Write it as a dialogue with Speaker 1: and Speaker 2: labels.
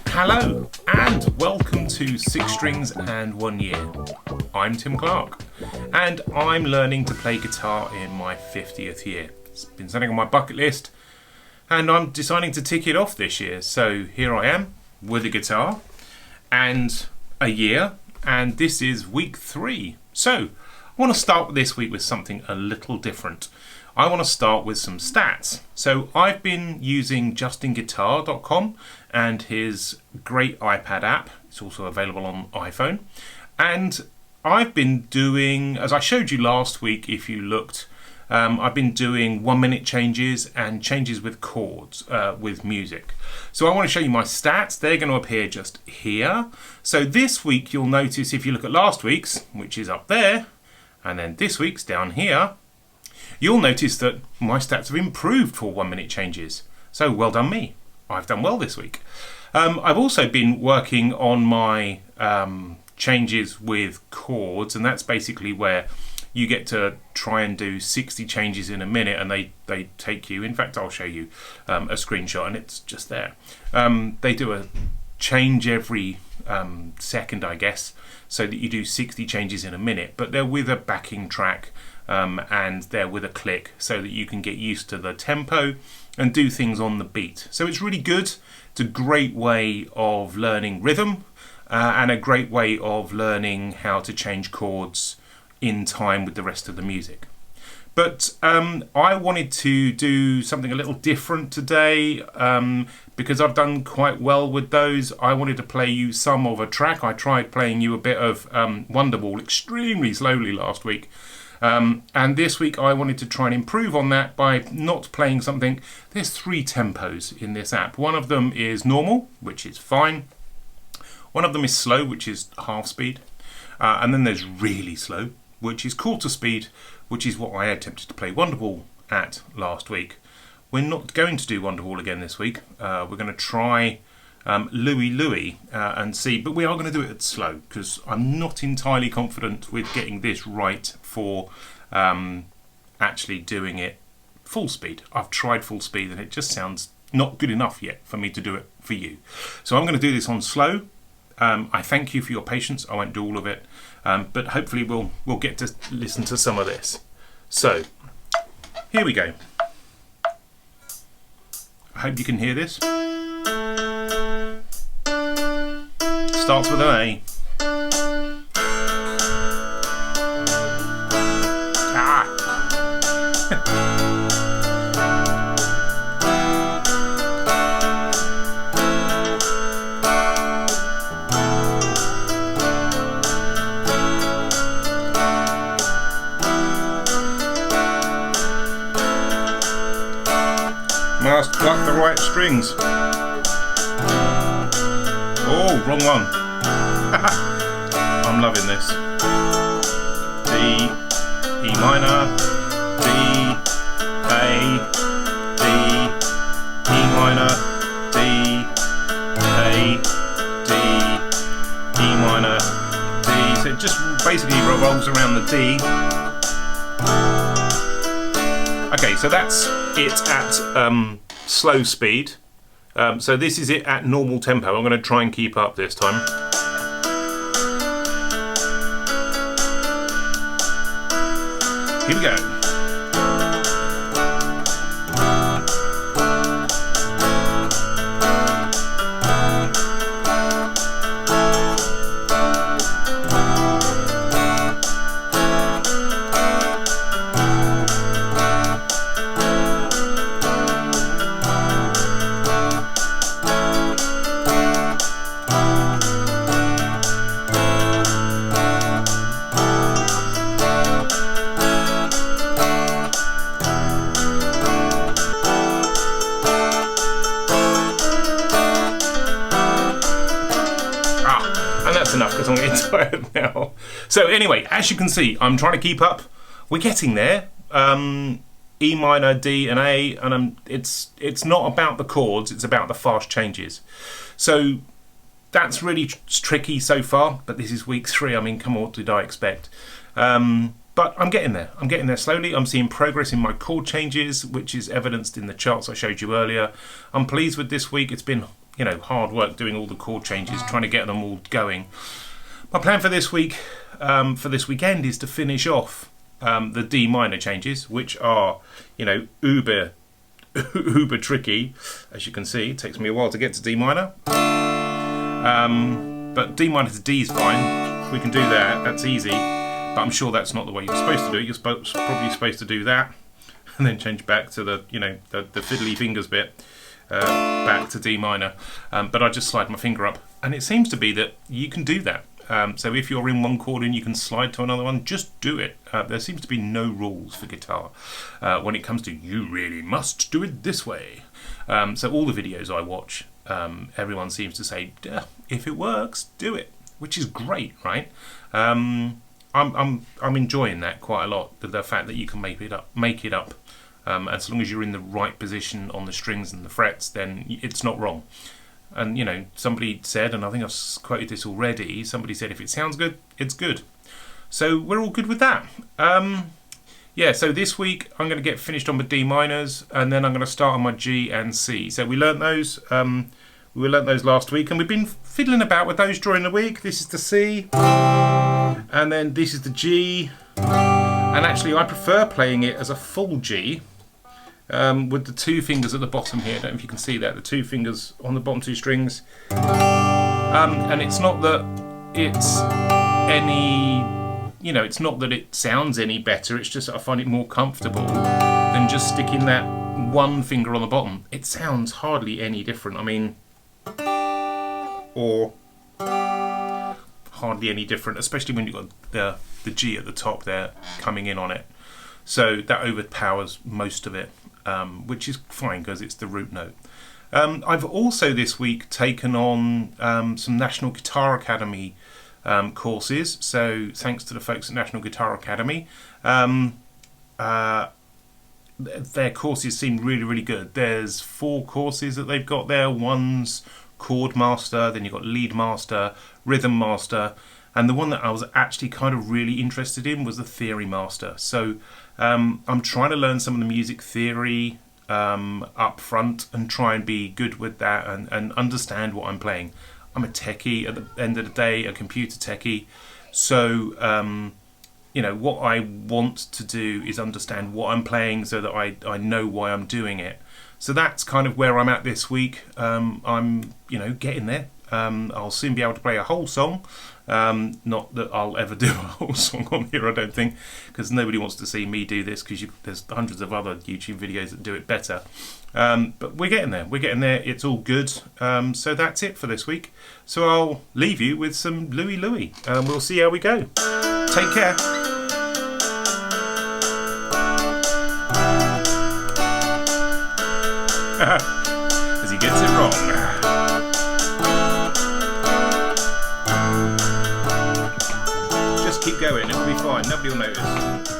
Speaker 1: Hello and welcome to Six Strings and 1 Year. I'm Tim Clark and I'm learning to play guitar in my 50th year. It's been something on my bucket list and I'm deciding to tick it off this year. So here I am with a guitar and a year, and this is week 3. So I want to start this week with something a little different. I want to start with some stats. So I've been using justinguitar.com and his great iPad app. It's also available on iPhone. And I've been doing, as I showed you last week, if you looked, I've been doing 1 minute changes and changes with chords with music. So I want to show you my stats. They're going to appear just here. So this week you'll notice, if you look at last week's, which is up there, and then this week's down here, you'll notice that my stats have improved for 1 minute changes. So well done me. I've done well this week. I've also been working on my changes with chords, and that's basically where you get to try and do 60 changes in a minute, and they take you, in fact I'll show you a screenshot and it's just there. They do a change every second, I guess, so that you do 60 changes in a minute, but they're with a backing track and they're with a click so that you can get used to the tempo and do things on the beat. So it's really good. It's a great way of learning rhythm and a great way of learning how to change chords in time with the rest of the music. But I wanted to do something a little different today because I've done quite well with those. I wanted to play you some of a track. I tried playing you a bit of Wonderwall extremely slowly last week. And this week I wanted to try and improve on that by not playing something. There's 3 tempos in this app. One of them is normal, which is fine. One of them is slow, which is half speed. And then there's really slow, which is quarter speed, which is what I attempted to play Wonderwall at last week. We're not going to do Wonderwall again this week. We're going to try Louie Louie and see, but we are going to do it at slow because I'm not entirely confident with getting this right for actually doing it full speed. I've tried full speed and it just sounds not good enough yet for me to do it for you. So I'm going to do this on slow. I thank you for your patience. I won't do all of it, but hopefully we'll get to listen to some of this. So here we go. I hope you can hear this. Starts with an A. Must pluck the right strings. Oh, wrong one. I'm loving this. D, E minor, D, A, D, E minor, D, A, D, E minor, D. So it just basically revolves around the D. Okay, so that's it at slow speed. So this is it at normal tempo. I'm going to try and keep up this time. Here we go. Enough because I'm getting tired now. So anyway, as you can see, I'm trying to keep up. We're getting there. E minor, D and A, and it's not about the chords, it's about the fast changes. So that's really tricky so far, but this is week 3. I mean, come on, what did I expect? But I'm getting there. I'm getting there slowly. I'm seeing progress in my chord changes, which is evidenced in the charts I showed you earlier. I'm pleased with this week. It's been, hard work doing all the chord changes, trying to get them all going. My plan for this week, for this weekend, is to finish off the D minor changes, which are, uber tricky. As you can see, it takes me a while to get to D minor. But D minor to D is fine. We can do that. That's easy. But I'm sure that's not the way you're supposed to do it. You're probably supposed to do that and then change back to the fiddly fingers bit, back to D minor. But I just slide my finger up, and it seems to be that you can do that. So if you're in one chord and you can slide to another one, just do it. There seems to be no rules for guitar when it comes to you really must do it this way. So all the videos I watch, everyone seems to say, if it works, do it, which is great, right? I'm enjoying that quite a lot. The fact that you can make it up, as long as you're in the right position on the strings and the frets, then it's not wrong. And somebody said, and I think I've quoted this already, somebody said if it sounds good, it's good. So we're all good with that. So this week I'm going to get finished on the D minors, and then I'm going to start on my G and C. So we learnt those. We learnt those last week, and we've been fiddling about with those during the week. This is the C, and then this is the G. And actually, I prefer playing it as a full G. With the two fingers at the bottom here. I don't know if you can see that, the two fingers on the bottom two strings. And it's not that it's any, it's not that it sounds any better, it's just that I find it more comfortable than just sticking that one finger on the bottom. It sounds hardly any different. Or hardly any different, especially when you've got the G at the top there coming in on it. So that overpowers most of it. Which is fine because it's the root note. I've also this week taken on some National Guitar Academy courses. So thanks to the folks at National Guitar Academy. Their courses seem really, really good. There's 4 courses that they've got there. One's Chord Master, then you've got Lead Master, Rhythm Master, and the one that I was actually kind of really interested in was the Theory Master. So I'm trying to learn some of the music theory up front and try and be good with that and understand what I'm playing. I'm a techie at the end of the day, a computer techie. So, what I want to do is understand what I'm playing so that I know why I'm doing it. So that's kind of where I'm at this week. I'm, getting there. I'll soon be able to play a whole song. Not that I'll ever do a whole song on here, I don't think, because nobody wants to see me do this, because there's hundreds of other YouTube videos that do it better. But we're getting there. It's all good. So that's it for this week. So I'll leave you with some Louie Louie. We'll see how we go. Take care. As he gets it wrong. Keep going, it'll be fine, nobody will notice.